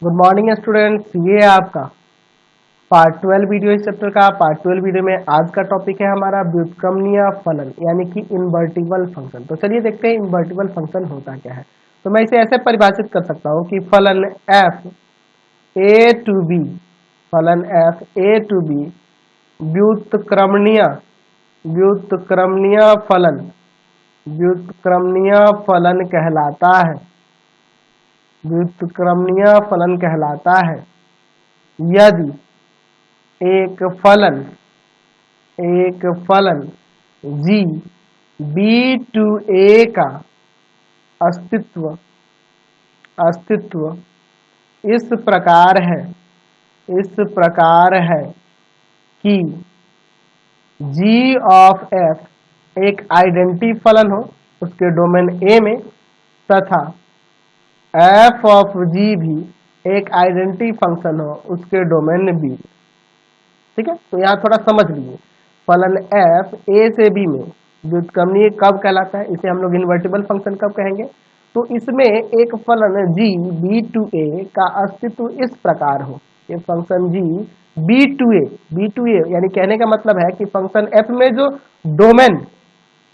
Good morning students. ये है आपका पार्ट 12 वीडियो इस चैप्टर का। पार्ट 12 वीडियो में आज का टॉपिक है हमारा व्युत्क्रमणीय फलन यानी कि इन्वर्टिबल फंक्शन। तो चलिए देखते हैं इन्वर्टिबल फंक्शन होता क्या है। तो मैं इसे ऐसे परिभाषित कर सकता हूँ कि फलन एफ ए टू बी, फलन एफ ए टू बी व्युत्क्रमणीय व्युत्क्रमणीय फलन व्युत्क्रमणीय फलन कहलाता है। व्युत्क्रमणीय फलन कहलाता है यदि एक फलन g b टू a का अस्तित्व इस प्रकार है कि g ऑफ f एक आइडेंटिटी फलन हो उसके डोमेन a में, तथा f ऑफ g भी एक आइडेंटिटी फंक्शन हो उसके डोमेन b। ठीक है, तो यहाँ थोड़ा समझ लीजिए। फलन f a से b में व्युत्क्रमणीय कब कहलाता है, इसे हम लोग इन्वर्टिबल फंक्शन कब कहेंगे। तो इसमें एक फलन g b टू a का अस्तित्व इस प्रकार हो, ये function g b to a यानी कहने का मतलब है कि फंक्शन f में जो डोमेन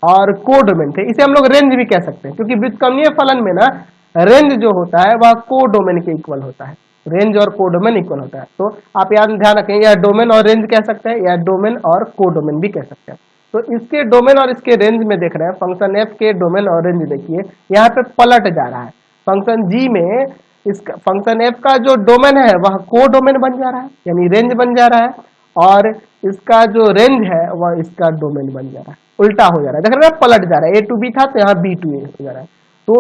और को डोमेन थे, इसे हम लोग रेंज भी कह सकते हैं, क्योंकि व्युत्क्रमणीय फलन में ना रेंज जो होता है वह को डोमेन के इक्वल होता है। रेंज और को डोमेन इक्वल होता है। तो आप याद ध्यान रखें, या डोमेन और रेंज कह सकते हैं या डोमेन और को डोमेन भी कह सकते हैं। तो इसके डोमेन और इसके रेंज में देख रहे हैं, फंक्शन एफ के डोमेन और रेंज देखिए यहाँ पे पलट जा रहा है। फंक्शन जी में इसका फंक्शन एफ का जो डोमेन है वह को डोमेन बन जा रहा है, यानी रेंज बन जा रहा है, और इसका जो रेंज है वह इसका डोमेन बन जा रहा है, उल्टा हो जा रहा है। देख रहे हैं, पलट जा रहा है, ए टू बी था तो यहाँ बी टू ए हो जा रहा है। तो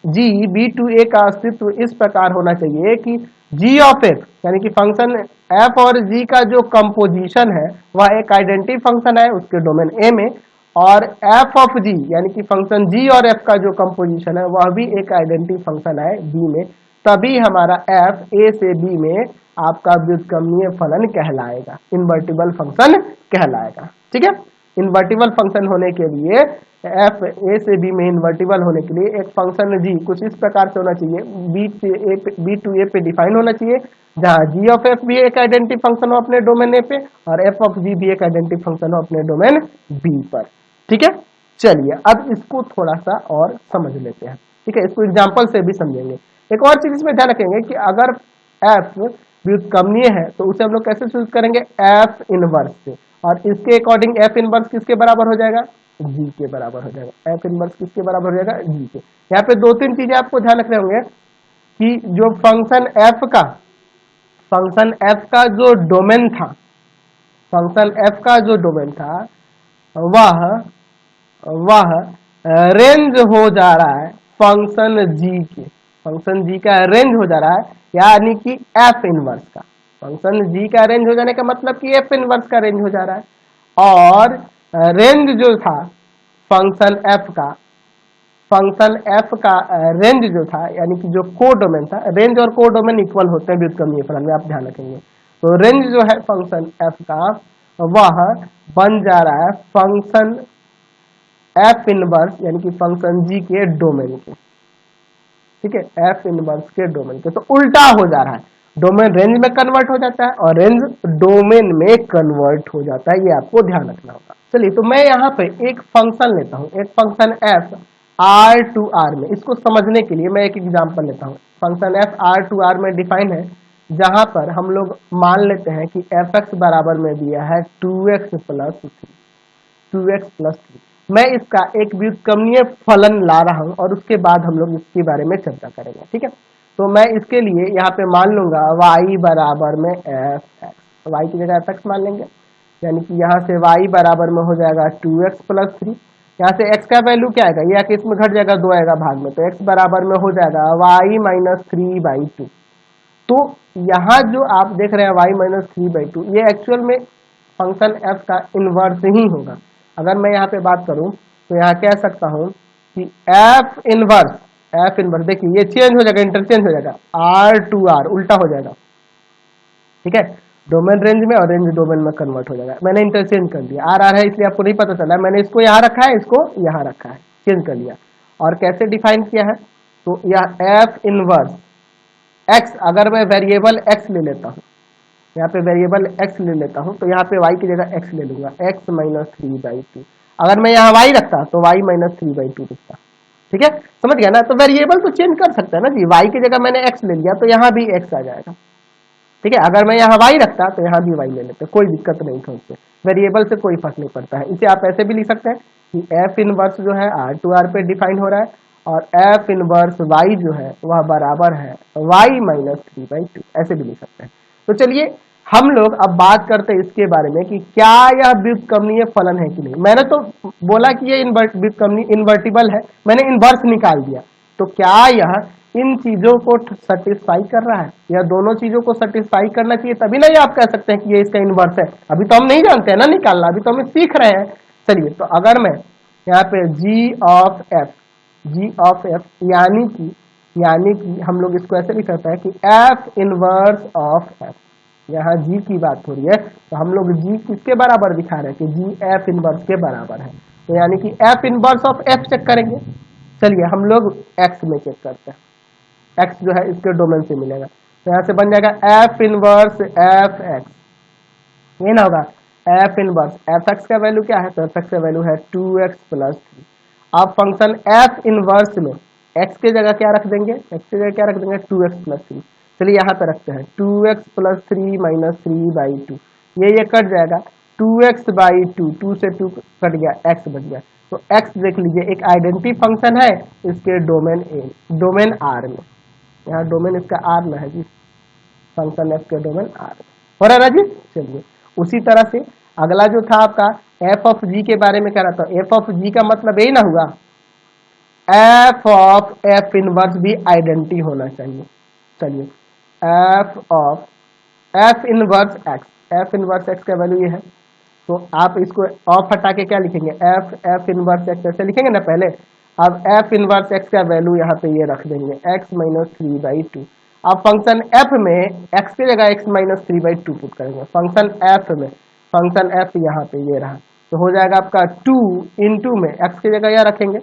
जी बी टू ए का अस्तित्व इस प्रकार होना चाहिए कि जी ऑफ एफ यानी कि फंक्शन एफ और जी का जो कंपोजिशन है वह एक आइडेंटिटी फंक्शन है उसके डोमेन ए में, और एफ ऑफ जी यानी कि फंक्शन जी और एफ का जो कंपोजिशन है वह भी एक आइडेंटिटी फंक्शन है बी में। तभी हमारा एफ ए से बी में आपका व्युत्क्रमणीय फलन कहलाएगा, इन्वर्टिबल फंक्शन कहलाएगा। ठीक है, इन्वर्टिबल फंक्शन होने के लिए एफ ए से बी में इन्वर्टिबल होने के लिए एक फंक्शन जी कुछ इस प्रकार से होना चाहिए, बी टू ए पे डिफाइन होना चाहिए, जहां जी ऑफ एफ भी एक आइडेंटिटी फंक्शन हो अपने डोमेन ए पे और एफ ऑफ जी भी एक आइडेंटिटी फंक्शन हो अपने डोमेन बी पर। ठीक है, चलिए अब इसको थोड़ा सा और समझ लेते हैं। ठीक है, इसको एग्जाम्पल से भी समझेंगे। एक और चीज इसमें ध्यान रखेंगे कि अगर एफ व्युत्क्रमणीय है तो उसे हम लोग कैसे सूचित करेंगे, एफ इनवर्स से, और इसके अकॉर्डिंग एफ इनवर्स किसके बराबर हो जाएगा, जी के बराबर हो जाएगा। एफ इनवर्स किसके बराबर हो जाएगा, जी के। यहाँ पे दो तीन चीजें आपको ध्यान रखने होंगे कि जो फंक्शन एफ का जो डोमेन था, फंक्शन एफ का जो डोमेन था वह वह रेंज हो जा रहा है फंक्शन जी के, फंक्शन जी का रेंज हो जा रहा है, यानी कि एफ इनवर्स का। फंक्शन जी का रेंज हो जाने का मतलब कि एफ इनवर्स का रेंज हो जा रहा है। और रेंज जो था फंक्शन एफ का रेंज जो था यानी कि जो को डोमेन था, रेंज और को डोमेन इक्वल होते हैं व्युत्क्रमणीय फलन में, आप ध्यान रखेंगे। तो रेंज जो है फंक्शन एफ का वह बन जा रहा है फंक्शन एफ इनवर्स यानी कि फंक्शन जी के डोमेन के। ठीक है, एफ इनवर्स के डोमेन के, तो उल्टा हो जा रहा है, डोमेन रेंज में कन्वर्ट हो जाता है और रेंज डोमेन में कन्वर्ट हो जाता है, ये आपको ध्यान रखना होगा। चलिए, तो मैं यहाँ पे एक फंक्शन लेता हूँ, एक function F R to R में। इसको समझने के लिए मैं एक एग्जांपल लेता हूँ। Function F R to R में डिफाइन है, जहां पर हम लोग मान लेते हैं कि एफ एक्स बराबर में दिया है 2x प्लस 3। मैं इसका एक व्युत्क्रमणीय फलन ला रहा हूं और उसके बाद हम लोग इसके बारे में चर्चा करेंगे। ठीक है, तो मैं इसके लिए यहाँ पे मान लूंगा y बराबर में एफ एक्स, वाई की जगह एफ एक्स मान लेंगे, यानी कि यहाँ से y बराबर में हो जाएगा 2x प्लस 3। यहाँ से x का वैल्यू क्या आएगा, ये आके इसमें घट जाएगा, 2 आएगा भाग में, तो x बराबर में हो जाएगा y माइनस 3/2। तो यहाँ जो आप देख रहे हैं y माइनस 3/2, ये एक्चुअल में फंक्शन f का इनवर्स ही होगा। अगर मैं यहाँ पे बात करूं तो यहाँ कह सकता हूं कि एफ इनवर्स देखिए ये चेंज हो जाएगा, इंटरचेंज हो जाएगा, आर टू आर उल्टा हो जाएगा। ठीक है, डोमेन रेंज में और रेंज डोमेन में कन्वर्ट हो जाएगा। मैंने इंटरचेंज कर दिया, आर आर है इसलिए आपको नहीं पता चला, मैंने इसको यहाँ रखा है, इसको यहाँ रखा है, चेंज कर लिया। और कैसे डिफाइन किया है, तो यह एफ इनवर्स एक्स, अगर मैं वेरिएबल एक्स ले लेता हूँ, यहाँ पे वेरिएबल एक्स ले लेता हूँ, तो यहाँ पे वाई की जगह एक्स ले लूंगा, एक्स माइनस 3/2। अगर मैं यहाँ वाई रखता तो वाई माइनस 3/2 लिखता। ठीक है, समझ गया ना। तो वेरिएबल तो चेंज कर सकता है ना जी, वाई की जगह मैंने एक्स ले लिया तो यहाँ भी एक्स आ जाएगा। ठीक है, अगर मैं यहाँ वाई रखता तो यहाँ भी वाई ले लेते, कोई दिक्कत नहीं था उससे, वेरिएबल से कोई फर्क नहीं पड़ता है। इसे आप ऐसे भी लिख सकते हैं कि एफ इनवर्स जो है R2R पे डिफाइन हो रहा है, और एफ इनवर्स वाई जो है वह बराबर है वाई माइनस 3/2, ऐसे भी लिख सकते हैं। तो चलिए हम लोग अब बात करते हैं इसके बारे में कि क्या यह व्युत्क्रमणीय फलन है कि नहीं। मैंने तो बोला कि ये व्युत्क्रमणीय इन्वर्टिबल है, मैंने इनवर्स निकाल दिया, तो क्या यह इन चीजों को सेटिस्फाई कर रहा है, या दोनों चीजों को सेटिस्फाई करना चाहिए, तभी ना ये आप कह सकते हैं कि ये इसका इनवर्स है। अभी तो हम नहीं जानते हैं ना निकालना, अभी तो हम सीख रहे हैं। चलिए, तो अगर मैं यहाँ पे जी ऑफ एफ यानी कि हम लोग इसको ऐसे लिख सकते हैं कि एफ इनवर्स ऑफ एफ, यहाँ जी की बात हो रही है, तो हम लोग जी किसके बराबर दिखा रहे हैं कि जी एफ इनवर्स के बराबर है, तो यानी कि F inverse of F check करेंगे। चलिए हम लोग एक्स में चेक करते हैं, एक्स जो है इसके डोमेन से मिलेगा, तो यहाँ से बन जाएगा एफ इनवर्स एफ एक्स, ये ना होगा एफ इनवर्स एफ एक्स का वैल्यू क्या है, तो एफ एक्स का वैल्यू है 2x+3। अब फंक्शन एफ इनवर्स में एक्स की जगह क्या रख देंगे, एक्स की जगह क्या रख देंगे 2x+3। चलिए यहाँ पे रखते हैं 2x+3 माइनस 3/2, ये कट जाएगा 2x/2, 2 से 2 कट गया, x बच गया। तो x देख लीजिए एक आइडेंटिटी फंक्शन है इसके डोमेन आर में, यहाँ डोमेन इसका आर में है जी, फंक्शन एफ के डोमेन आर हो रहा है ना जी। चलिए उसी तरह से अगला जो था आपका एफ ऑफ जी के बारे में कह रहा था, एफ ऑफ जी का मतलब यही ना हुआ एफ ऑफ एफ इनवर्स भी आइडेंटिटी होना चाहिए। चलिए एफ इनवर्स एक्स का वैल्यू ये है, तो आप इसको ऑफ हटा के क्या लिखेंगे, एफ इनवर्स एक्स ऐसे लिखेंगे ना पहले। अब एफ इनवर्स एक्स का वैल्यू यहाँ पे ये रख देंगे एक्स माइनस 3/2। अब फंक्शन एफ में एक्स की जगह एक्स माइनस 3/2 पुट करेंगे, फंक्शन एफ यहाँ पे ये रहा, तो हो जाएगा आपका 2 इंटू में एक्स की जगह यह रखेंगे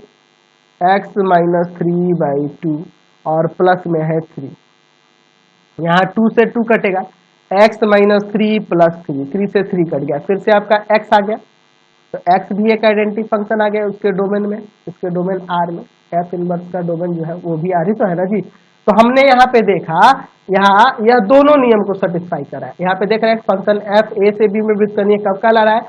एक्स माइनस 3/2 और प्लस में है 3, यहाँ 2 से 2 कटेगा, x माइनस 3 प्लस 3 से 3 कट गया, फिर से आपका x आ गया, तो x भी एक आइडेंटिटी फंक्शन आ गया उसके डोमेन में, उसके डोमेन R में, एफ इनवर्स का डोमेन जो है वो भी R ही तो है ना जी। तो हमने यहाँ पे देखा, यहाँ यह दोनों नियम को सेटिस्फाई करा है। यहाँ पे देख रहे हैं फंक्शन f a से b में व्युत्क्रमणीय कब कहला रहा है,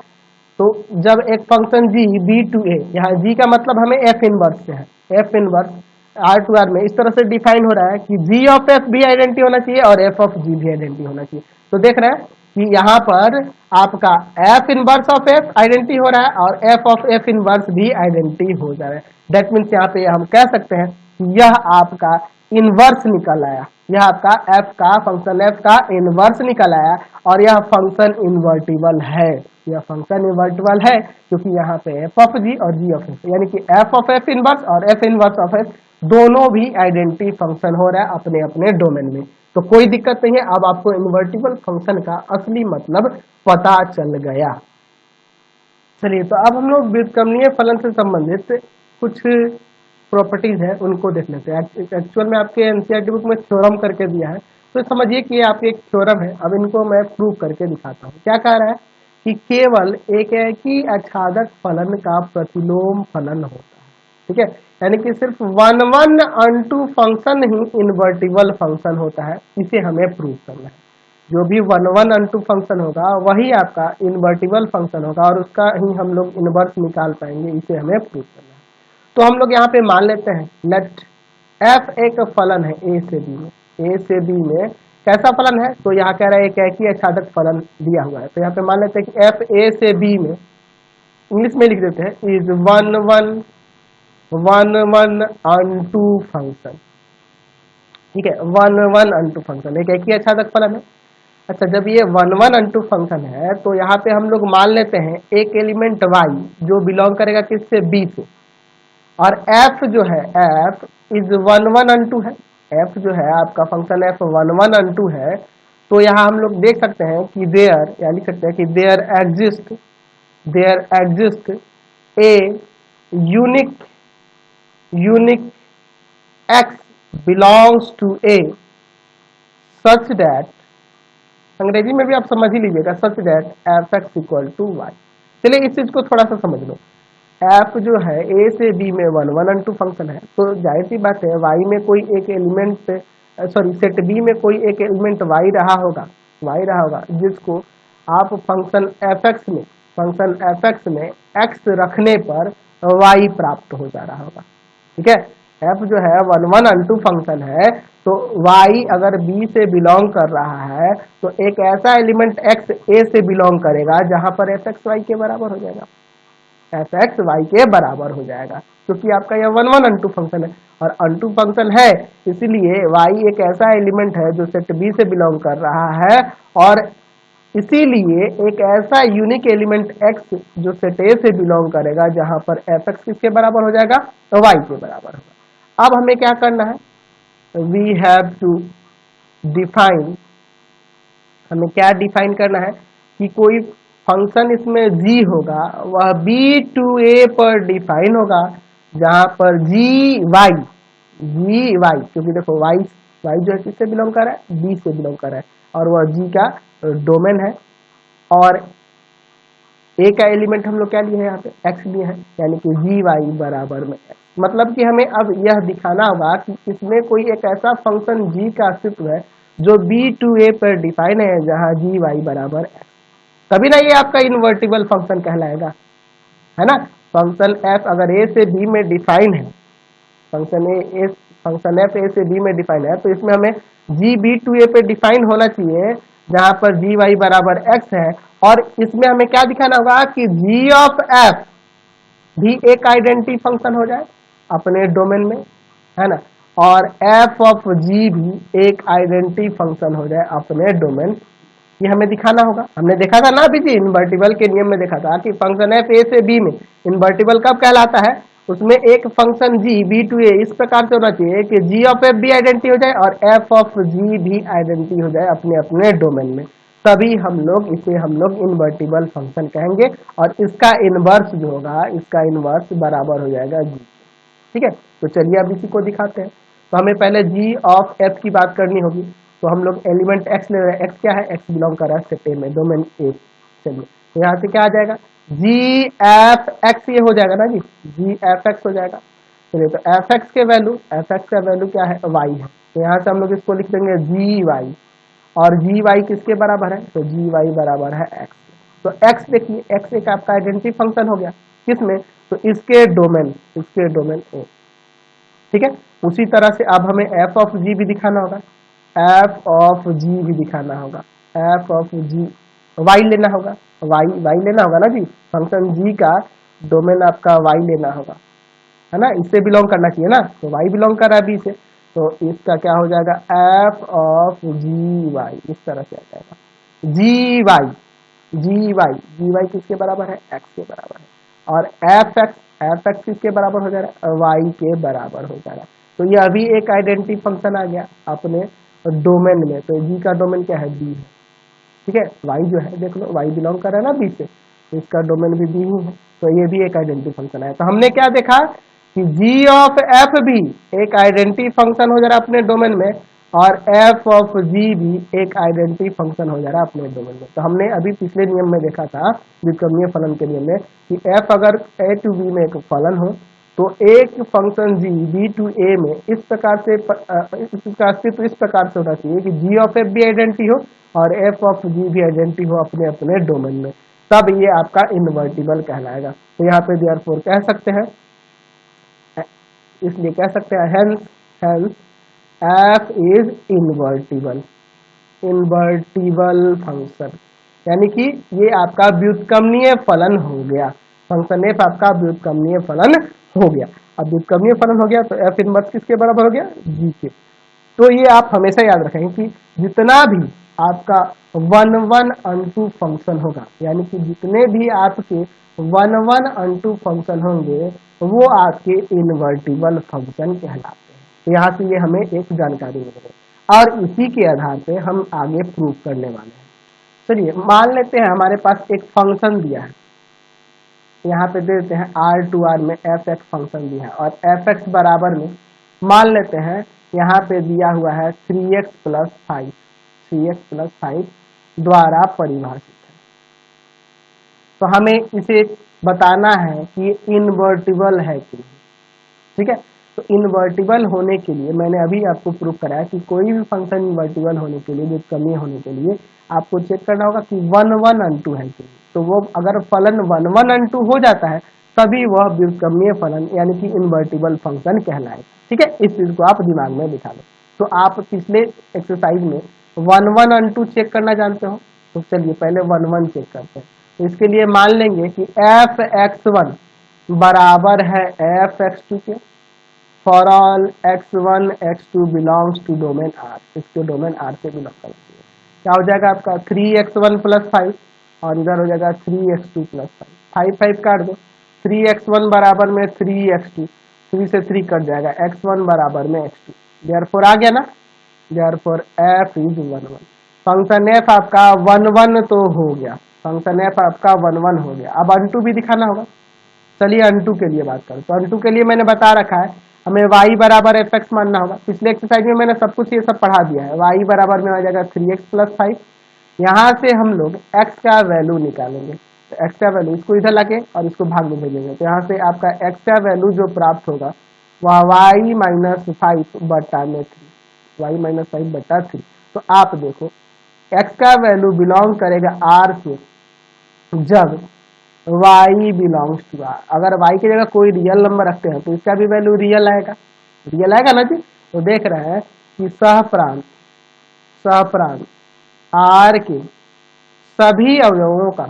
तो जब एक function g b to a, यहाँ g का मतलब हमें f इनवर्स से है, f इनवर्स R2R में इस तरह से डिफाइन हो रहा है कि g ऑफ f भी आइडेंटिटी होना चाहिए और f ऑफ g भी आइडेंटिटी होना चाहिए। तो देख रहे हैं कि यहाँ पर आपका f inverse of f identity हो रहा है और f ऑफ f इनवर्स भी आइडेंटिटी हो जा रहा है। दैट मीन्स यहाँ पे हम कह सकते हैं कि यह आपका इनवर्स निकल आया, यह आपका फंक्शन f का इनवर्स निकल आया, और यह फंक्शन इन्वर्टिबल है, यह फंक्शन इन्वर्टिबल है क्योंकि यहाँ पे f ऑफ g और g ऑफ f, यानी कि f ऑफ f इनवर्स और f इनवर्स ऑफ f दोनों भी आइडेंटिटी फंक्शन हो रहा है अपने अपने डोमेन में। तो कोई दिक्कत नहीं है, अब आपको इन्वर्टिबल फंक्शन का असली मतलब पता चल गया। चलिए, तो अब हम लोग व्युत्क्रमणीय फलन से संबंधित कुछ प्रॉपर्टीज है उनको देख लेते हैं। एक्चुअल में आपके एनसीईआरटी बुक में थ्योरम करके दिया है, तो समझिए कि ये आपके एक थ्योरम है। अब इनको मैं प्रूव करके दिखाता हूँ। क्या कह रहा है कि केवल एक ही आच्छादक फलन का प्रतिलोम फलन होता है। ठीक है, यानी कि सिर्फ 1/1 फंक्शन ही इन्वर्टिबल फंक्शन होता है, इसे हमें प्रूव करना है। जो भी 1/1 फंक्शन होगा वही आपका इन्वर्टिबल फंक्शन होगा और उसका ही हम लोग इनवर्स निकाल पाएंगे, इसे हमें प्रूव करना है। तो हम लोग यहाँ पे मान लेते हैं लेट एफ एक फलन है ए से बी में कैसा फलन है, तो यहाँ कह रहा है एक ही आच्छादक फलन दिया हुआ है। तो यहाँ पे मान लेते हैं कि एफ ए से बी में इंग्लिश में लिख देते हैं इज 1/1 फंक्शन। ठीक है, 1/1 फंक्शन एक ही आच्छादक फलन है। अच्छा, जब ये 1/1 फंक्शन है तो यहाँ पे हम लोग मान लेते हैं एक एलिमेंट y जो बिलोंग करेगा किससे, b से, और f जो है f इज 1/1 है, f जो है आपका फंक्शन f 1/1 है। तो यहाँ हम लोग देख सकते हैं कि देयर, या लिख सकते हैं कि there exist a unique x belongs to a such that, अंग्रेजी में भी आप समझ ही लीजिएगा, such that F X equal to Y. चलिए इस चीज को थोड़ा सा समझ लो। एफ जो है ए से बी में one one and onto function है, तो जाहिर सी बात है वाई में कोई एक एलिमेंट, सॉरी सेट बी में कोई एक एलिमेंट वाई रहा होगा जिसको आप फंक्शन एक्स रखने पर वाई प्राप्त हो जा रहा होगा। ठीक है, एफ जो है one one and onto function है, तो वाई अगर बी से बिलोंग कर रहा है तो एक ऐसा एलिमेंट एक्स ए से बिलोंग करेगा जहां पर एफ एक्स वाई के बराबर हो जाएगा, एफ एक्स वाई के बराबर हो जाएगा, क्योंकि आपका यह वन वन अनटू फंक्शन है और अनटू फंक्शन है, इसीलिए वाई एक ऐसा एलिमेंट है जो सेट बी से बिलोंग कर रहा है और इसीलिए एक ऐसा यूनिक एलिमेंट एक्स जो सेट ए से बिलोंग करेगा जहां पर एफ एक्स किसके बराबर हो जाएगा, तो वाई के बराबर होगा। अब हमें क्या करना है, वी हैव टू डिफाइन, हमें क्या डिफाइन करना है कि कोई फंक्शन इसमें g होगा वह बी टू ए पर डिफाइन होगा जहां पर जी वाई, क्योंकि देखो वाई जो है किससे बिलोंग कर रहा है, बी से बिलोंग कर रहा है और वह जी का डोमेन है और ए का एलिमेंट हम लोग क्या लिए हैं यहाँ पे एक्स लिए हैं, यानी कि जी वाई बराबर में x। मतलब कि हमें अब यह दिखाना होगा कि इसमें कोई एक ऐसा फंक्शन g का अस्तित्व है जो बी टू ए पर डिफाइन है जहां जी वाई बराबर x, तभी ना ये आपका इन्वर्टिबल फंक्शन कहलाएगा, है ना। फंक्शन एफ अगर ए से बी में डिफाइन है, फंक्शन एफ ए से बी में डिफाइन है, तो इसमें हमें जी बी टू ए पे डिफाइन होना चाहिए जहां पर जी वाई बराबर एक्स है और इसमें हमें क्या दिखाना होगा कि जी ऑफ एफ भी एक आइडेंटिटी फंक्शन हो जाए अपने डोमेन में, है ना, और एफ ऑफ जी भी एक आइडेंटिटी फंक्शन हो जाए अपने डोमेन, ये हमें दिखाना होगा। हमने देखा था ना अभी जी, इन्वर्टिबल के नियम में देखा था कि फंक्शन एफ ए से बी में इन्वर्टिबल कब कहलाता है, उसमें एक फंक्शन जी बी टू ए इस प्रकार से होना चाहिए कि जी ऑफ एफ भी आइडेंटिटी हो जाए और एफ ऑफ जी भी आइडेंटिटी हो जाए अपने अपने डोमेन में, तभी हम लोग इन्वर्टिबल फंक्शन कहेंगे और इसका इनवर्स जो होगा, इसका इनवर्स बराबर हो जाएगा जी। ठीक है, तो चलिए अब इसी को दिखाते हैं। तो हमें पहले जी ऑफ एफ की बात करनी होगी, तो हम लोग एलिमेंट एक्स ले रहे हैं, एक्स क्या है, एक्स बिलोंग कर रहा है सेट ए में, डोमेन ए। चलिए तो यहाँ से क्या आ जाएगा, जी एफ एक्स, ये हो जाएगा ना जी एफ एक्स हो जाएगा। चलिए तो एफ एक्स का वैल्यू क्या है, वाई है, तो यहाँ से हम लोग इसको लिख देंगे जी वाई, और जी वाई किसके बराबर है, तो जी वाई बराबर है एक्स। तो एक्स देखिए, एक्स एक आपका आइडेंटिटी फंक्शन हो गया किसमें, तो इसके डोमेन ए। ठीक है, उसी तरह से अब हमें एफ ऑफ जी भी दिखाना होगा, एफ ऑफ जी भी दिखाना होगा, एफ ऑफ जी वाई लेना होगा, वाई लेना होगा ना जी, फंक्शन जी का डोमेन आपका वाई लेना होगा, है ना, इससे बिलोंग करना चाहिए ना, तो वाई बिलोंग कर रहा है बी से, तो इसका क्या हो जाएगा, एफ ऑफ जी वाई, इस तरह से आ जाएगा जी वाई किसके बराबर है, एक्स के बराबर है, और एफ एक्स किसके बराबर हो जा रहा है, वाई के बराबर हो जा रहा है। तो ये अभी एक आइडेंटिटी फंक्शन आ गया अपने डोमेन में, तो जी का डोमेन क्या है, बी है। ठीक है, वाई जो है देख लो, वाई बिलोंग कर रहा है ना बी से, तो इसका डोमेन भी बी ही है, तो ये भी एक आइडेंटिटी फंक्शन है। तो हमने क्या देखा कि जी ऑफ एफ भी एक आइडेंटिटी फंक्शन हो जा रहा है अपने डोमेन में और एफ ऑफ जी भी एक आइडेंटिटी फंक्शन हो जा रहा है अपने डोमेन में। तो हमने अभी पिछले नियम में देखा था व्युत्क्रमणीय फलन के नियम में कि एफ अगर ए टू बी में एक फलन हो तो एक फंक्शन जी बी टू ए में इस प्रकार से इसका अस्तित्व इस प्रकार से होना चाहिए कि जी ऑफ एफ भी आइडेंटिटी हो और एफ ऑफ जी भी आइडेंटिटी हो अपने अपने डोमेन में, तब ये आपका इन्वर्टिबल कहलाएगा। तो यहाँ पे देयरफॉर कह सकते हैं, इसलिए कह सकते हैं hence F is invertible function, यानी कि ये आपका व्युत्क्रमणीय फलन हो गया, फंक्शन एफ आपका व्युत्क्रमणीय फलन हो गया। अब व्युत्क्रमणीय फलन हो गया तो एफ इनवर्स किसके बराबर हो गया, जी के। तो ये आप हमेशा याद रखेंगे कि जितना भी आपका वन वन अनटू फंक्शन होगा, यानी कि जितने भी आपके वन वन अनटू फंक्शन होंगे वो आपके इन्वर्टिबल फंक्शन कहलाते हैं। तो यहाँ से ये हमें एक जानकारी मिल गई और इसी के आधार पे हम आगे प्रूव करने वाले हैं। चलिए मान लेते हैं हमारे पास एक फंक्शन दिया है, यहाँ पे दे देते हैं आर टू आर में एफ एक्स फंक्शन दिया है और एफ एक्स बराबर में मान लेते हैं यहाँ पे दिया हुआ है 3x + 5, 3x+5 द्वारा परिभाषित है। तो हमें इसे बताना है कि ये इन्वर्टिबल है कि नहीं। ठीक है, तो इन्वर्टिबल होने के लिए मैंने अभी आपको प्रूव कराया कि कोई भी फंक्शन इन्वर्टिबल होने के लिए, व्युत्क्रमीय होने के लिए आपको चेक करना होगा कि 1 1 and 2 है कि नहीं। तो वो अगर फलन 1 1 and 2 हो जाता है तभी वह व्युत्क्रमीय फलन यानी कि इन्वर्टिबल फंक्शन कहलाएगा। ठीक है, इस चीज को आप दिमाग में बिठा लो। तो आप पिछले एक्सरसाइज में 1 1 and 2 चेक करना जानते हो, तो चलिए पहले 1 1 चेक करते हैं। तो इसके लिए मान लेंगे कि f(x1) बराबर है f(x2) के for all x1 x2 belongs to domain R। इसके डोमेन R से बिलोंग करना चाहिए। क्या हो जाएगा आपका 3x1+5 और इधर हो जाएगा 3x2+5। 5 5 काट दो, 3x1 बराबर में 3x2, 3 से 3 कट जाएगा, x1 बराबर में x2। देयरफॉर आ गया ना, therefore f is 1 1। Function f आपका 1 1 तो हो गया, फंक्शन f आपका 1 1 हो गया। अब अनटू भी दिखाना होगा। चलिए अनटू के लिए बात करें। तो अनटू के लिए मैंने बता रखा है हमें y बराबर fx मानना होगा। पिछले एक्सरसाइज में मैंने सब कुछ ये सब पढ़ा दिया है। y बराबर में आ जाएगा 3x+5। यहाँ से हम लोग x का वैल्यू निकालेंगे। तो x का वैल्यू इसको इधर लाके और इसको भाग में भेजेंगे। तो यहाँ से आपका x का वैल्यू जो प्राप्त होगा वह y-5/3। तो आप देखो x का वैल्यू बिलोंग करेगा r से जब y बिलोंग्स टू r। अगर y की जगह कोई रियल नंबर रखते हैं तो इसका भी वैल्यू रियल आएगा, रियल आएगा ना जी। तो देख रहे हैं कि सहप्रांत r के सभी अवयवों का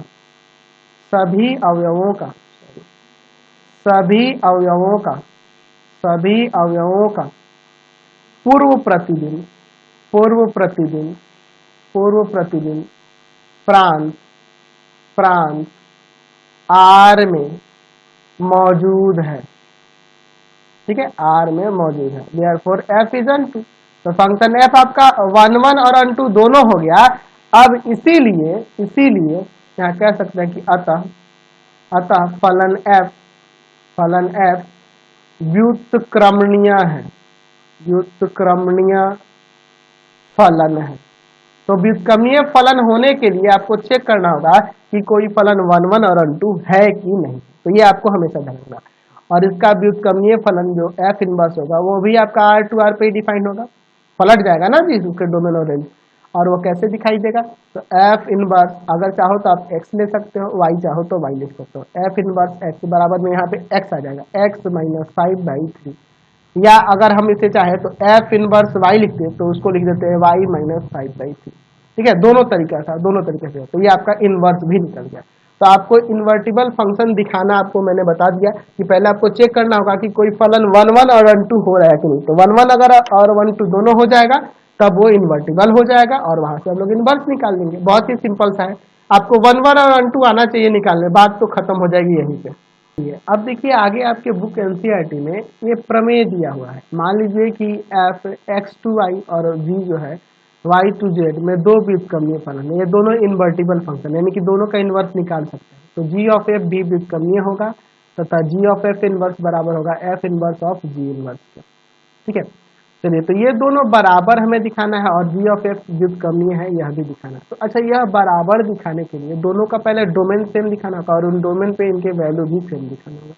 सभी अवयवों का सभी अवयवों का सभी अवयवों का पूर्व प्रतिदिन प्रांत प्रांत R में मौजूद है। ठीक है, R में मौजूद है। Therefore f is unto. तो फंक्शन f आपका 1 1 और अनटू दोनों हो गया। अब इसीलिए यहाँ कह सकते हैं कि अतः फलन f व्युत्क्रमणीय है, व्युत्क्रमणीय फलन है। तो व्युत्क्रमणीय फलन होने के लिए आपको चेक करना होगा कि कोई फलन 1 1 और अनटू है कि नहीं। तो ये आपको हमेशा ध्यान रखना। और इसका व्युत्क्रमणीय फलन जो f इनवर्स होगा वो भी आपका R टू R पे ही डिफाइंड होगा, पलट जाएगा ना जी उसके डोमेन और रेंज। और वो कैसे दिखाई देगा, तो f इनवर्स अगर चाहो तो आप x ले सकते हो, y चाहो तो y लिख सकते हो। f इनवर्स x बराबर में यहाँ पे x आ जाएगा, x-5/3। या अगर हम इसे चाहे तो f इनवर्स y लिखते हैं तो उसको लिख देते हैं y-5/3। ठीक है, दोनों तरीका था, दोनों तरीके से। तो ये आपका इनवर्स भी निकल गया। तो आपको इन्वर्टिबल फंक्शन दिखाना आपको मैंने बता दिया कि पहले आपको चेक करना होगा कि कोई फलन 1 1 और 1 2 हो रहा है कि नहीं। तो 1 1 अगर और 1 2 दोनों हो जाएगा तब वो इन्वर्टिबल हो जाएगा और वहां से हम लोग इन्वर्स निकाल लेंगे। बहुत ही सिंपल सा है। आपको 1 1 और 1 2 आना चाहिए निकालने, बात तो खत्म हो जाएगी यहीं पे। अब देखिए आगे आपके बुक एनसीईआरटी में ये प्रमेय दिया हुआ है। मान लीजिए कि f x2y और g जो है y टू z में दो व्युत्क्रमीय फलन है। ये दोनों इन्वर्टिबल फंक्शन यानी कि दोनों का इन्वर्स निकाल सकते हैं। तो g ऑफ f भी व्युत्क्रमीय होगा तथा g ऑफ f इनवर्स बराबर होगा f inverse of g inverse के। ठीक है, चलिए तो ये दोनों बराबर हमें दिखाना है और g ऑफ f व्युत्क्रमीय है यह भी दिखाना है। तो अच्छा, यह बराबर दिखाने के लिए दोनों का पहले डोमेन सेम दिखाना होगा और उन डोमेन पे इनके वैल्यू भी सेम दिखाना होगा।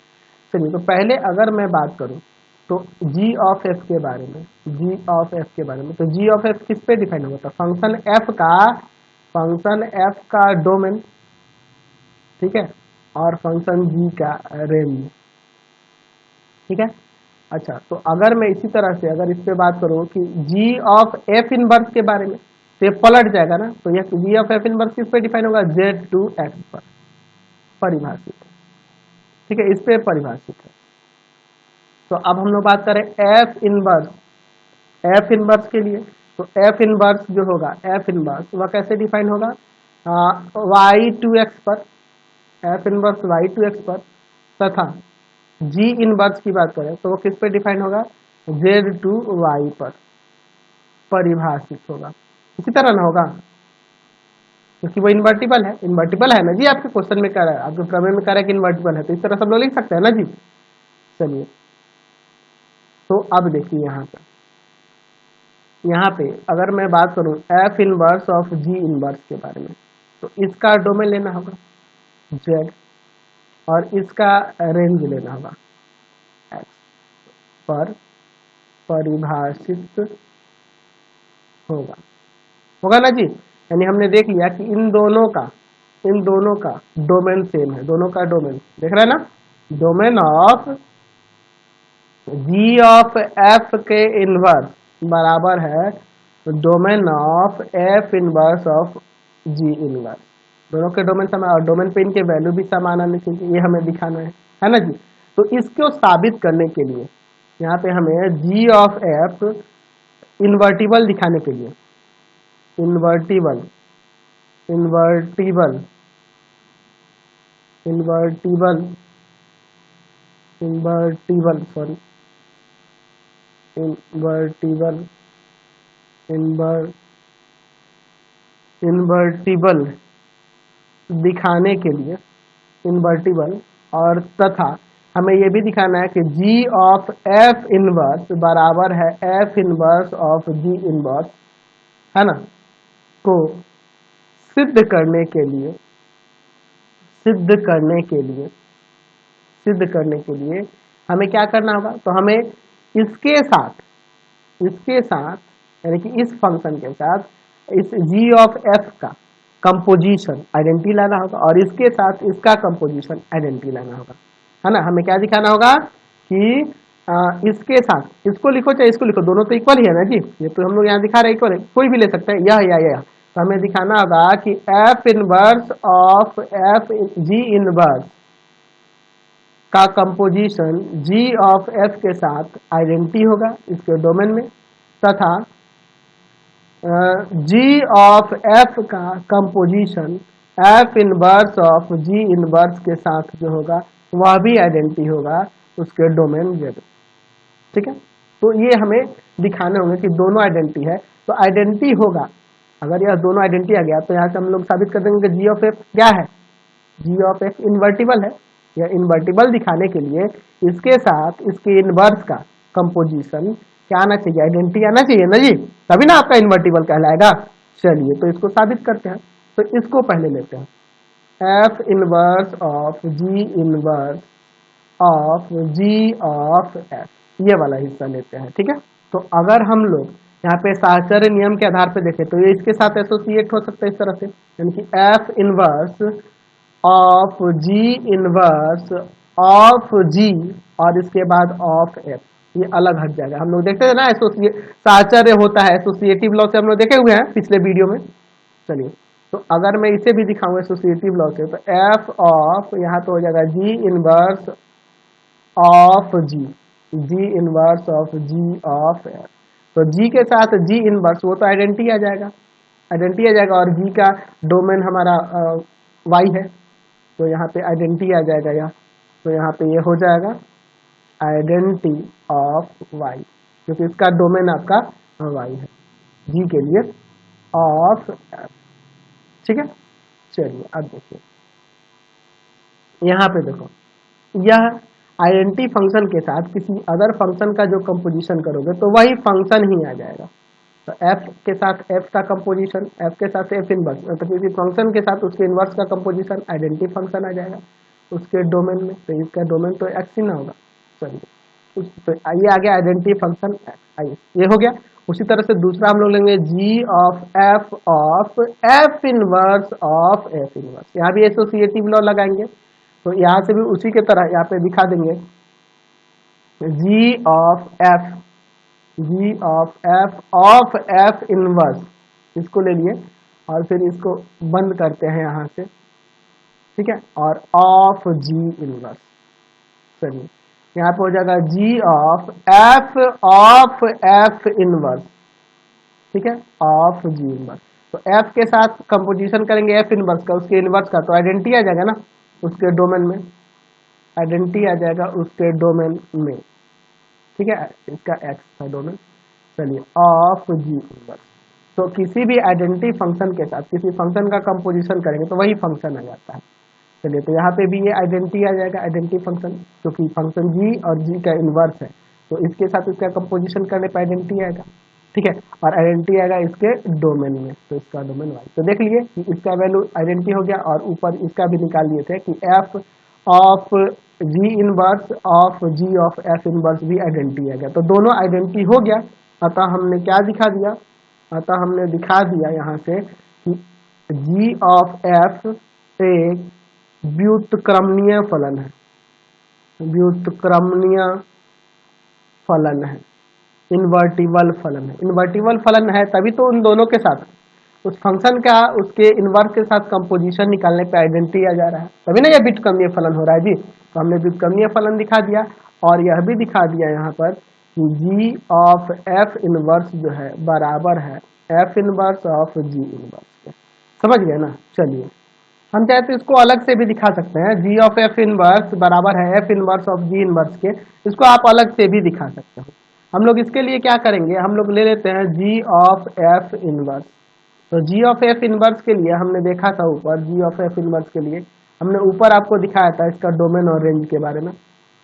चलिए तो पहले अगर मैं बात करूं तो g ऑफ f के बारे में, तो g ऑफ f किस पे डिफाइन होगा, तो फंक्शन f का डोमेन, ठीक है, और फंक्शन g का रेंज। ठीक है, अच्छा तो अगर मैं इसी तरह से अगर इस पे बात करूं कि g ऑफ f इनवर्स के बारे में तो ये पलट जाएगा ना। तो यह g ऑफ f इनवर्स किस पे डिफाइन होगा, z टू x पर परिभाषित है। ठीक है, इस पे परिभाषित है। तो अब हम लोग बात करें f इनवर्स के लिए। तो f इनवर्स जो होगा, f इनवर्स वह कैसे डिफाइन होगा, y टू x पर, f inverse y to x पर, तथा g इनवर्स की बात करें तो वो किस पे डिफाइन होगा, z टू y पर परिभाषित होगा। इसी तरह ना होगा क्योंकि वो इन्वर्टिबल है ना जी। आपके क्वेश्चन में कह रहा है, आपके प्रमेय में कह रहा है कि इन्वर्टिबल है, तो इस तरह सब लोग लिख सकते हैं ना जी। चलिए तो अब देखिए यहाँ पे यहाँ पे अगर मैं बात करूँ F inverse of ji inverse के बारे में, तो इसका डोमेन लेना होगा जेड और इसका रेंज लेना होगा एक्स पर परिभाषित होगा होगा ना जी। यानी हमने देख लिया कि इन दोनों का डोमेन सेम है, दोनों का डोमेन देख रहे हैं ना, domain of g of f के इनवर्स बराबर है domain of F inverse of ji inverse. दोनों के डोमेन समान और डोमेन पे इनके वैल्यू भी समान आने चाहिए, ये हमें दिखाना है ना जी। तो इसको साबित करने के लिए यहाँ पे हमें जी ऑफ एफ इन्वर्टिबल दिखाने के लिए invertible invertible invertible invertible sorry invertible invertible दिखाने के लिए इन्वर्टिबल और तथा हमें यह भी दिखाना है कि जी ऑफ एफ इनवर्स बराबर है F inverse of ji inverse, है ना, को सिद्ध करने के लिए सिद्ध करने के लिए सिद्ध करने के लिए हमें क्या करना होगा, तो हमें इसके साथ यानी कि इस फंक्शन के साथ इस जी ऑफ एफ का कंपोजिशन आइडेंटिटी लाना होगा और इसके साथ इसका कंपोजिशन आइडेंटिटी लाना होगा, है ना। हमें क्या दिखाना होगा कि इसके साथ इसको लिखो चाहे इसको लिखो, दोनों तो इक्वल ही है ना जी, ये तो हम लोग यहाँ दिखा रहे हैं इक्वल है, कोई भी ले सकता है यह या यह। तो हमें दिखाना होगा कि F inverse of F G inverse का कंपोजिशन जी ऑफ एफ के साथ आइडेंटिटी होगा इसके डोमेन में, तथा जी ऑफ एफ का composition F inverse of ji inverse के साथ जो होगा वह भी आइडेंटिटी होगा उसके डोमेन जेड। ठीक है, तो ये हमें दिखाने होंगे कि दोनों आइडेंटिटी है। तो आइडेंटिटी होगा, अगर यह दोनों आइडेंटिटी आ गया तो यहाँ से हम लोग साबित कर देंगे कि जी ऑफ एफ क्या है, जी ऑफ एफ इन्वर्टिबल है। या इन्वर्टिबल दिखाने के लिए इसके साथ इसके इनवर्स का कंपोजिशन क्या आना चाहिए, आइडेंटिटी आना चाहिए ना जी, तभी ना आपका इन्वर्टिबल कहलाएगा। चलिए तो इसको साबित करते हैं। तो इसको पहले लेते हैं f inverse of g of f, ये वाला हिस्सा लेते हैं। ठीक है, तो अगर हम लोग यहाँ पे साहचर्य नियम के आधार पे देखें तो ये इसके साथ एसोसिएट हो सकता है इस तरह से, यानी कि F inverse of ji inverse of G और इसके बाद ऑफ एफ, ये अलग हट जाएगा। हम लोग देखते हैं ना एसोसिएट साहचर्य होता है, एसोसिएटिव लॉ से हम लोग देखे हुए हैं पिछले वीडियो में। चलिए तो अगर मैं इसे भी दिखाऊंगा एसोसिएटिव लॉ से, तो एफ ऑफ यहाँ पे हो जाएगा जी inverse of ji inverse of g of F. तो जी के साथ जी इनवर्स वो तो आइडेंटिटी आ जाएगा और जी का डोमेन हमारा वाई है, तो यहाँ पे आइडेंटिटी आ जाएगा यहाँ, तो यहाँ पे ये हो जाएगा आइडेंटिटी ऑफ वाई, क्योंकि इसका डोमेन आपका वाई है जी के लिए ऑफ एफ। ठीक है, चलिए अब देखिए यहाँ पे देखो, यह आइडेंटिटी फंक्शन के साथ किसी अदर फंक्शन का जो कंपोजिशन करोगे तो वही फंक्शन ही आ जाएगा। तो एफ के साथ एफ का कंपोजिशन, एफ के साथ एफ इनवर्स, तो किसी फंक्शन के साथ उसके इनवर्स का कंपोजिशन आइडेंटिटी फंक्शन आ जाएगा उसके डोमेन में। तो इसका डोमेन तो एक्स ही ना होगा, चलिए तो ये आ गया आइडेंटिटी फंक्शन एक्स, आइए ये हो गया। उसी तरह से दूसरा हम लोग लेंगे G of F inverse of F inverse, यहाँ भी एसोसिएटिव लॉ लगाएंगे। तो यहाँ से भी उसी के तरह यहाँ पे दिखा देंगे जी ऑफ एफ इनवर्स, इसको ले लिए और फिर इसको बंद करते हैं यहाँ से। ठीक है, और ऑफ जी इनवर्स, चलिए यहाँ पे हो जाएगा जी ऑफ एफ इनवर्स। ठीक है, ऑफ जी इनवर्स, तो एफ के साथ कंपोजिशन करेंगे एफ इनवर्स का, उसके इनवर्स का, तो आइडेंटिटी आ जाएगा ना उसके डोमेन में, आइडेंटिटी आ जाएगा उसके डोमेन में। ठीक है, इसका एक्स था डोमेन। चलिए ऑफ जी इनवर्स, तो किसी भी आइडेंटिटी फंक्शन के साथ किसी फंक्शन का कंपोजिशन करेंगे तो वही फंक्शन आ जाता है। चलिए तो यहाँ पे भी ये आइडेंटिटी आ जाएगा, आइडेंटिटी फंक्शन, क्योंकि फंक्शन जी और जी का इनवर्स है तो इसके साथ इसका कंपोजिशन करने पर आइडेंटिटी आएगा। ठीक है, और आइडेंटिटी आएगा इसके डोमेन में, तो इसका डोमेन वाई। तो देख लिए कि इसका वैल्यू आइडेंटिटी हो गया, और ऊपर इसका भी निकाल लिए थे कि f of ji inverse of g of F inverse भी आइडेंटिटी आ गया, तो दोनों आइडेंटिटी हो गया। अतः हमने क्या दिखा दिया, अतः हमने दिखा दिया यहाँ से कि जी ऑफ एफ एक व्युत्क्रमणीय फलन है, व्युत्क्रमणीय फलन है, इन्वर्टिबल फलन है। इन्वर्टिबल फलन है तभी तो उन दोनों के साथ उस फंक्शन का उसके इन्वर्स के साथ कंपोजिशन निकालने पे आइडेंटिटी आ जा रहा है, तभी ना यह व्युत्क्रमणीय फलन हो रहा है जी। तो हमने व्युत्क्रमणीय फलन दिखा दिया, और यह भी दिखा दिया यहाँ पर कि जी ऑफ एफ इनवर्स जो है बराबर है F inverse of ji inverse के। समझ गए ना। चलिए हम चाहे तो इसको अलग से भी दिखा सकते हैं, जी ऑफ एफ इनवर्स बराबर है F inverse of ji inverse के, इसको आप अलग से भी दिखा सकते हो। हम लोग इसके लिए क्या करेंगे, हम लोग ले लेते हैं जी ऑफ एफ इनवर्स। तो जी ऑफ एफ इनवर्स के लिए हमने देखा था ऊपर, जी ऑफ एफ इनवर्स के लिए हमने ऊपर आपको दिखाया था इसका डोमेन और रेंज के बारे में।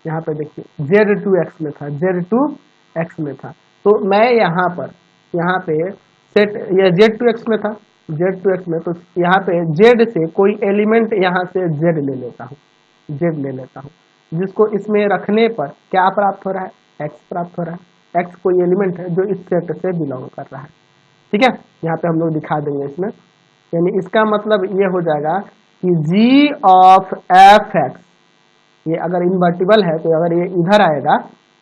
यहाँ पे देखिए Z2X में था, Z2X में था, तो मैं यहाँ पे सेट यह Z2X में था, Z2X में, तो यहाँ पे Z से कोई एलिमेंट यहाँ से Z ले लेता हूँ, Z ले लेता हूँ, जिसको इसमें रखने पर क्या प्राप्त हो रहा है, X प्राप्त हो रहा है। X कोई एलिमेंट है जो इस सेट से बिलोंग कर रहा है। ठीक है, यहाँ पे हम लोग दिखा देंगे इसमें, यानी इसका मतलब ये हो जाएगा कि जी ऑफ एफ एक्स, ये अगर इन्वर्टिबल है तो अगर ये इधर आएगा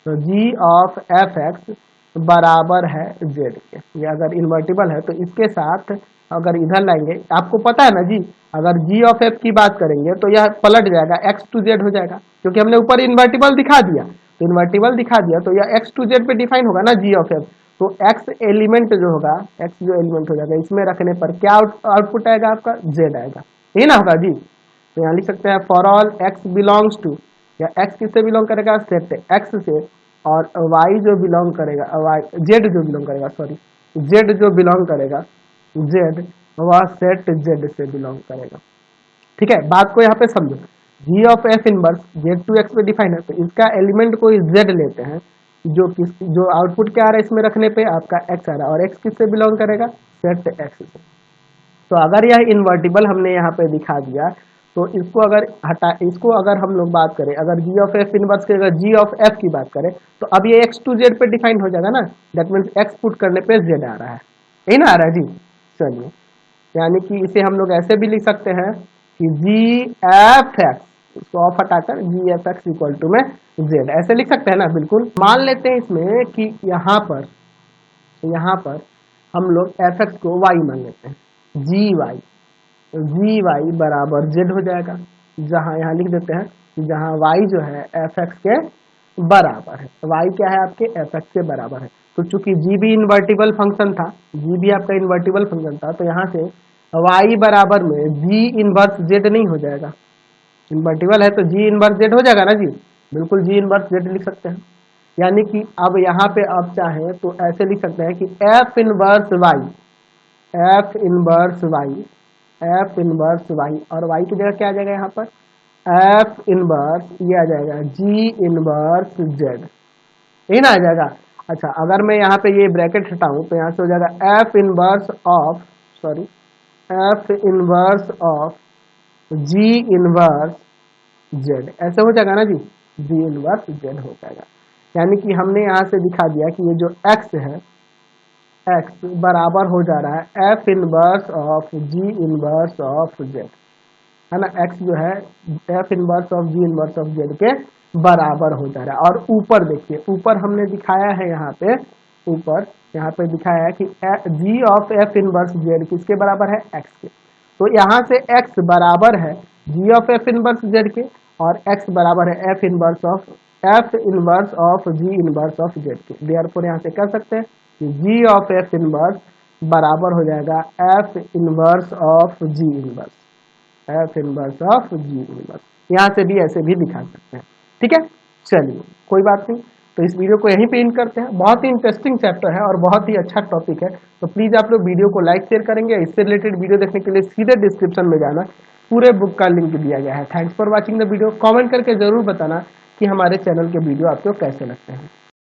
तो जी ऑफ एफ एक्स बराबर है जेड के। ये अगर इन्वर्टिबल है तो इसके साथ अगर इधर लाएंगे, आपको पता है ना जी, अगर जी ऑफ एफ की बात करेंगे तो यह पलट जाएगा एक्स टू जेड हो जाएगा, क्योंकि हमने ऊपर इन्वर्टिबल दिखा दिया, तो इन्वर्टिबल दिखा दिया तो यह एक्स टू जेड पे डिफाइन होगा ना जी ऑफ एफ। तो एक्स एलिमेंट जो होगा, एक्स जो एलिमेंट हो जाएगा इसमें रखने पर क्या आउटपुट आएगा आपका, जेड आएगा, यही ना होगा जी। तो यहाँ लिख सकते हैं for all x belongs to, या एक्स किससे बिलोंग करेगा, सेट एक्स से, और वाई जो बिलोंग करेगा, वाई जेड जो बिलोंग करेगा, सॉरी जेड जो बिलोंग करेगा, जेड वह सेट जेड से बिलोंग करेगा। ठीक है, बात को यहाँ पे समझो, जी ऑफ एफ इनवर्स Z2X पे डिफाइन है, तो इसका एलिमेंट कोई जेड लेते हैं, जो आउटपुट क्या आ रहा है इसमें रखने पे आपका एक्स आ रहा है, और एक्स किससे बिलोंग करेगा, सेट एक्स से। तो अगर यह इन्वर्टिबल हमने यहाँ पे दिखा दिया, तो इसको अगर हम लोग बात करें, अगर जी ऑफ एफ इनवर्स के अगर जी ऑफ एफ की बात करें, तो अब ये एक्स टू जेड पे डिफाइन हो जाएगा ना, दैट मीन्स एक्स पुट करने पे जेड आ रहा है, यही ना आ रहा है जी। चलिए, यानी कि इसे हम लोग ऐसे भी लिख सकते हैं कि जी एफ एक्स, इसको ऑफ हटाकर जी एफ एक्स इक्वल टू में जेड, ऐसे लिख सकते हैं ना। बिल्कुल मान लेते हैं इसमें कि यहाँ पर हम लोग एफ एक्स को वाई मान लेते हैं, जी वाई बराबर जेड हो जाएगा, जहां यहाँ लिख देते हैं कि जहां वाई जो है एफ एक्स के बराबर है, वाई क्या है आपके एफ एक्स के बराबर है। तो चूंकि जी भी इन्वर्टिबल फंक्शन था, जी भी आपका इन्वर्टिबल फंक्शन था, तो यहाँ से वाई बराबर में जी इनवर्स जेड नहीं हो जाएगा, इन्वर्टिबल है तो जी इनवर्स जेड हो जाएगा ना जी, बिल्कुल जी इनवर्स जेड लिख सकते हैं। यानी कि अब यहाँ पे आप चाहें तो ऐसे लिख सकते हैं कि F inverse y, f inverse y, f inverse y, और वाई की जगह क्या आ जाएगा यहाँ पर, एफ इनवर्स, ये आ जाएगा जी इनवर्स जेड, यही ना आ जाएगा। अच्छा, अगर मैं यहाँ पे ये ब्रैकेट हटाऊं तो यहाँ से हो जाएगा F inverse of, sorry F inverse of ji inverse Z, ऐसे हो जाएगा ना जी, जी इनवर्स जेड हो जाएगा। यानी कि हमने यहाँ से दिखा दिया कि ये जो एक्स है, एक्स बराबर हो जा रहा है F inverse of ji inverse of Z, है ना, एक्स जो है F inverse of ji inverse of Z के बराबर हो जा रहा है। और ऊपर देखिए, ऊपर हमने दिखाया है यहाँ पे, ऊपर यहाँ पे दिखाया है कि जी ऑफ एफ इनवर्स जेड किसके बराबर है, एक्स के। तो यहाँ से एक्स बराबर है जी ऑफ एफ इनवर्स जेड के, और एक्स बराबर है F inverse of ji inverse of Z के। देयरफॉर यहाँ से कह सकते हैं कि जी ऑफ एफ इनवर्स बराबर हो जाएगा F inverse of ji inverse, F inverse of ji inverse. यहाँ से भी ऐसे भी दिखा सकते हैं। ठीक है, चलिए कोई बात नहीं, तो इस वीडियो को यहीं पे एंड करते हैं। बहुत ही इंटरेस्टिंग चैप्टर है और बहुत ही अच्छा टॉपिक है, तो प्लीज आप लोग वीडियो को लाइक शेयर करेंगे। इससे रिलेटेड वीडियो देखने के लिए सीधे डिस्क्रिप्शन में जाना, पूरे बुक का लिंक दिया गया है। Thanks for watching the video. Comment करके जरूर बताना कि हमारे चैनल के वीडियो आपको कैसे लगते हैं।